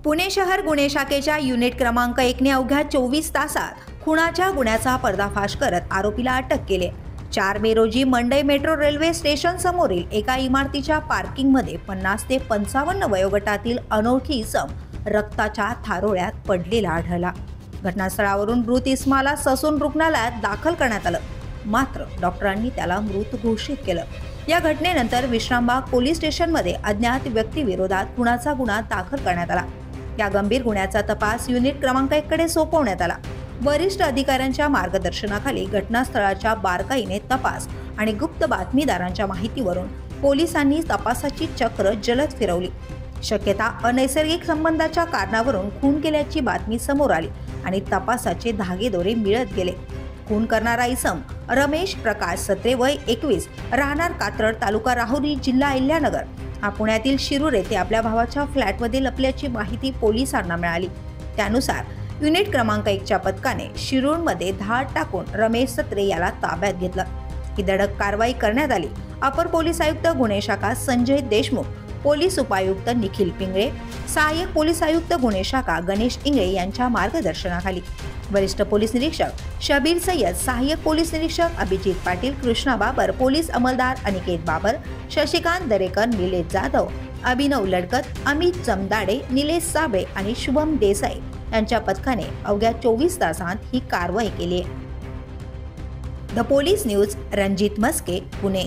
पुणे शहर गुन्हे शाखेच्या युनिट क्रमांक 1 ने अवघ्या 24 तासात खुनाच्या गुन्ह्याचा पर्दाफाश करत आरोपीला अटक केली। 4 मे रोजी मंडई मेट्रो रेल्वे स्टेशन समोरील एका इमारतीच्या पार्किंगमध्ये 50 ते 55 वयोगटातील अनोळखी इसम रक्ताच्या थारोळ्यात पडलेला आढळला। घटनास्थळावरून मृत इसमाला ससून रुग्णालयात दाखल करण्यात आलं, मात्र डॉक्टरांनी त्याला मृत घोषित केलं। या घटनेनंतर विश्रामबाग पोलीस स्टेशनमध्ये अज्ञात व्यक्तीविरोधात खुनाचा गुन्हा दाखल करण्यात आला। या गंभीर गुन्ह्याचा तपास युनिट क्रमांक 1 कडे सोपवण्यात आला। वरिष्ठ अधिकाऱ्यांच्या मार्गदर्शनाखाली घटनास्थळाच्या बारकाईने तपास आणि गुप्त बातमीदारांच्या माहितीवरून पोलिसांनी तपासाची चक्र जलद फिरवली। शक्यता अनैसर्गिक संबंधाच्या कारणावरून खून केल्याची बातमी समोर आली आणि तपासाचे धागेदोरे मिळत गेले। खून करणारा इसम रमेश प्रकाश सत्रे, वय 21, राहणार कात्रड, तालुका राहुरी, जिल्हा अहिल्यानगर, हा पुण्यातील शिरूर येथे आपल्या भावाच्या फ्लॅटमध्ये लपल्याची माहिती पोलिसांना मिळाली। त्यानुसार युनिट क्रमांक 1 च्या पथकाने शिरूरमध्ये धाड टाकून रमेश सत्रे याला ताब्यात घेतलं। ही धडक कारवाई करण्यात आली। अपर पोलीस आयुक्त गुन्हे शाखा संजय देशमुख, पोलीस उपायुक्त निखिल पिंगळे, सहाय्यक पोलीस आयुक्त गुन्हे शाखा गणेश इंगळे यांच्या मार्गदर्शनाखाली वरिष्ठ पोलीस निरीक्षक शबीर सय्यद, सहाय्यक पोलीस निरीक्षक अभिजित पाटील, कृष्णा बाबर, पोलीस अंमलदार अनिकेत बाबर, शशिकांत दरेकर, निलेश जाधव, अभिनव लडकत, अमित जमदाडे, निलेश साबळे आणि शुभम देसाई यांच्या पथकाने अवघ्या 24 तासांत ही कारवाई केली आहे। The police news, Ranjit Maske, Pune.